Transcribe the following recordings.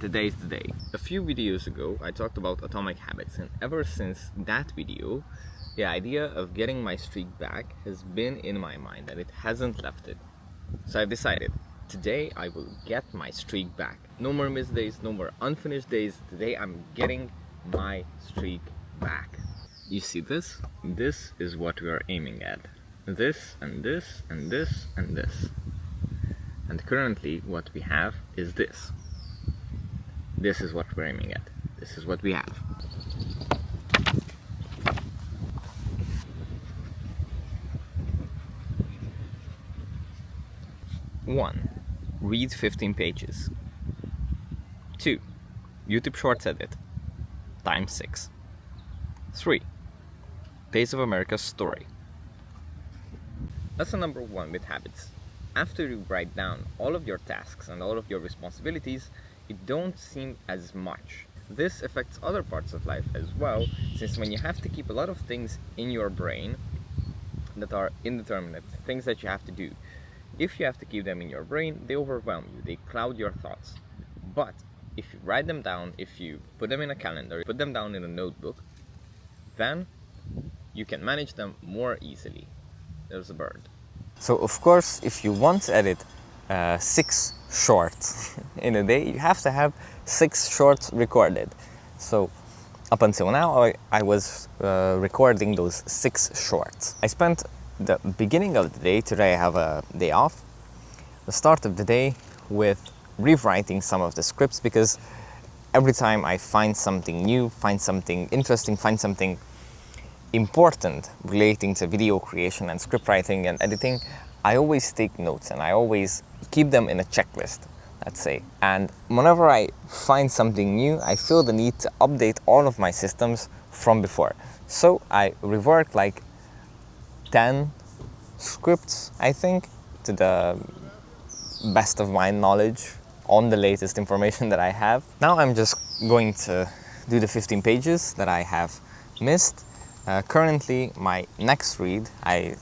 today's the day. A few videos ago, I talked about atomic habits, and ever since that video, the idea of getting my streak back has been in my mind and it hasn't left it. So I've decided, today I will get my streak back. No more missed days, no more unfinished days. Today I'm getting my streak back. You see this? This is what we are aiming at. This and this and this and this. And currently what we have is this. This is what we're aiming at. This is what we have. One, read 15 pages. 2, YouTube Shorts edit, times 6. 3, Days of America's story. Lesson number 1 with habits. After you write down all of your tasks and all of your responsibilities, it don't seem as much. This affects other parts of life as well, since when you have to keep a lot of things in your brain that are indeterminate, things that you have to do, if you have to keep them in your brain, they overwhelm you, they cloud your thoughts. But if you write them down, if you put them in a calendar, put them down in a notebook, then you can manage them more easily. There's a bird. So of course, if you want to edit 6 shorts in a day, you have to have 6 shorts recorded. So up until now, I was recording those 6 shorts. I spent the beginning of the day, today I have a day off, the start of the day with rewriting some of the scripts, because every time I find something new, find something interesting, find something important relating to video creation and script writing and editing, I always take notes and I always keep them in a checklist, let's say. And whenever I find something new, I feel the need to update all of my systems from before. So I reworked like 10 scripts, I think, to the best of my knowledge on the latest information that I have. Now I'm just going to do the 15 pages that I have missed. Currently, my next read, I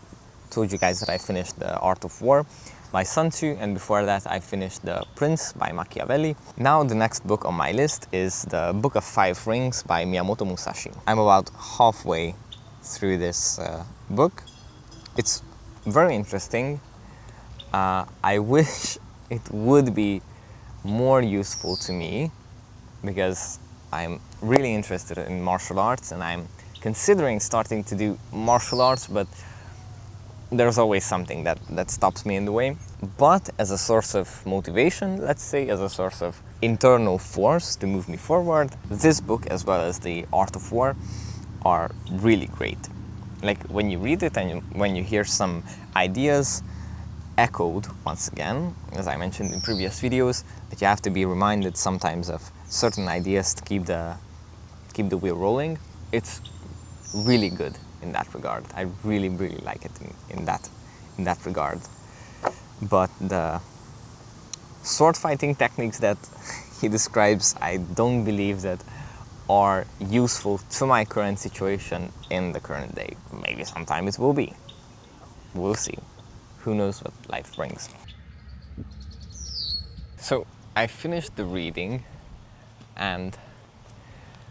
told you guys that I finished The Art of War by Sun Tzu, and before that I finished The Prince by Machiavelli. Now the next book on my list is The Book of Five Rings by Miyamoto Musashi. I'm about halfway through this book. It's very interesting. I wish it would be more useful to me, because I'm really interested in martial arts and I'm considering starting to do martial arts, but there's always something that stops me in the way. But as a source of motivation, let's say, as a source of internal force to move me forward, this book as well as The Art of War are really great. Like when you read it and when you hear some ideas echoed once again, as I mentioned in previous videos, that you have to be reminded sometimes of certain ideas to keep the wheel rolling. It's really good in that regard. I really like it in that regard. But the sword fighting techniques that he describes, I don't believe that are useful to my current situation in the current day. Maybe sometime it will be. We'll see. Who knows what life brings. So I finished the reading, and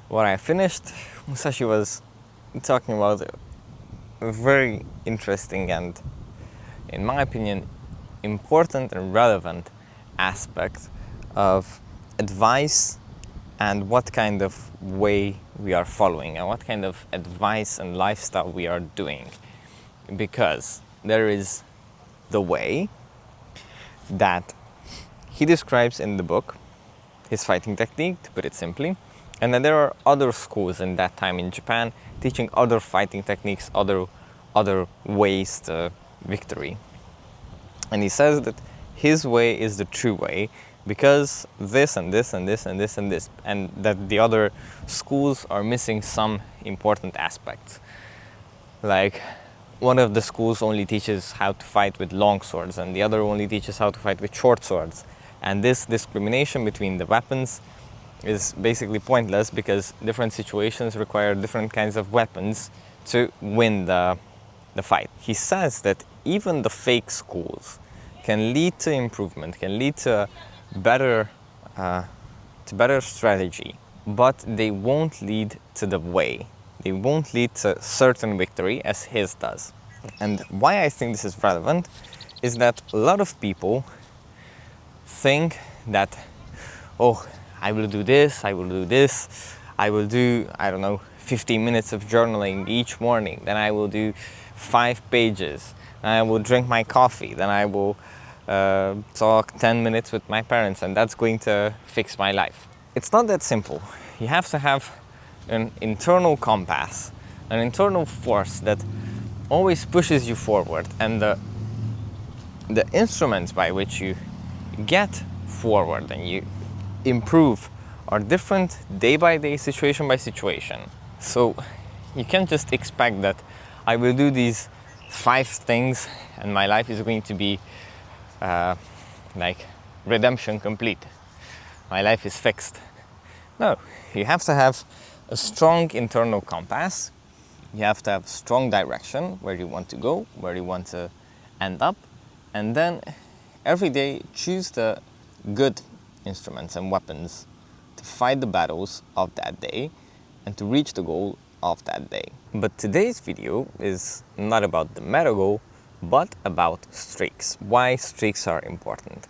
what I finished, Musashi was talking about a very interesting and, in my opinion, important and relevant aspect of advice and what kind of way we are following and what kind of advice and lifestyle we are doing. Because there is the way that he describes in the book, his fighting technique, to put it simply, and then there are other schools in that time in Japan teaching other fighting techniques, other ways to victory. And he says that his way is the true way because this and this and this and this and this, and that the other schools are missing some important aspects. Like, one of the schools only teaches how to fight with long swords and the other only teaches how to fight with short swords. And this discrimination between the weapons is basically pointless because different situations require different kinds of weapons to win the fight. He says that even the fake schools can lead to improvement, can lead to better to better strategy, but they won't lead to the way. They won't lead to certain victory as his does. And why I think this is relevant is that a lot of people think that, oh, I will do this, I will do this, I will do, I don't know, 15 minutes of journaling each morning, then I will do 5 pages, then I will drink my coffee, then I will talk 10 minutes with my parents, and that's going to fix my life. It's not that simple. You have to have an internal compass, an internal force that always pushes you forward, and the instruments by which you get forward and you improve are different day by day, situation by situation. So you can't just expect that I will do these 5 things and my life is going to be like redemption complete. My life is fixed. No, you have to have a strong internal compass. You have to have strong direction, where you want to go, where you want to end up, and then every day choose the good instruments and weapons to fight the battles of that day and to reach the goal of that day. But today's video is not about the meta goal, but about streaks. Why streaks are important.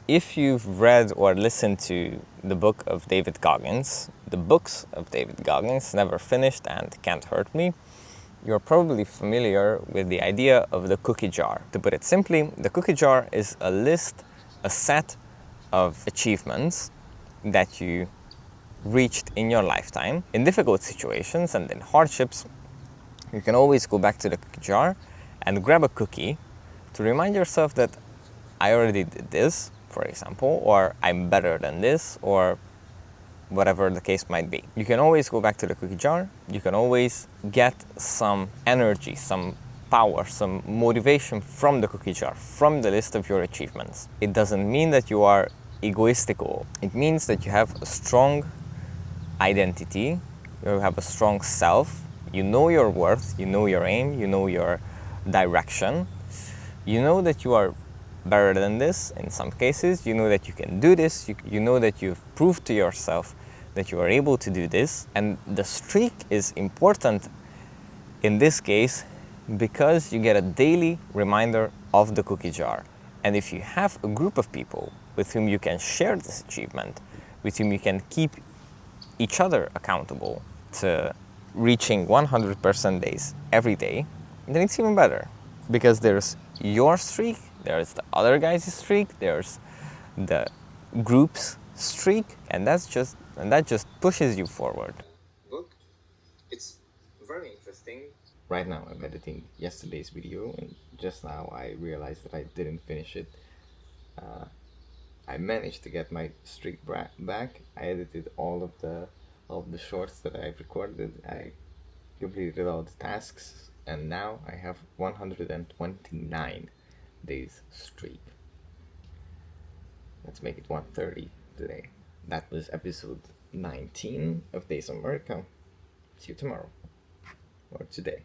If you've read or listened to the book of David Goggins, the books of David Goggins, Never Finished and Can't Hurt Me, you're probably familiar with the idea of the cookie jar. To put it simply, the cookie jar is a list, a set of achievements that you reached in your lifetime. In difficult situations and in hardships, you can always go back to the cookie jar and grab a cookie to remind yourself that I already did this, for example, or I'm better than this, or whatever the case might be. You can always go back to the cookie jar. You can always get some energy, some power, some motivation from the cookie jar, from the list of your achievements. It doesn't mean that you are egoistical. It means that you have a strong identity, you have a strong self, you know your worth, you know your aim, you know your direction, you know that you are better than this in some cases, you know that you can do this, you know that you've proved to yourself that you are able to do this. And the streak is important in this case because you get a daily reminder of the cookie jar. And if you have a group of people with whom you can share this achievement, with whom you can keep each other accountable to reaching 100% days every day, then it's even better. Because there's your streak, there's the other guy's streak, there's the group's streak, and that just pushes you forward. Book, it's very interesting. Right now I'm editing yesterday's video, and just now I realized that I didn't finish it. I managed to get my streak back. I edited all of the shorts that I've recorded. I completed all the tasks, and now I have 129 days streak. Let's make it 130 today. That was episode 19 of Days of America. See you tomorrow, or today.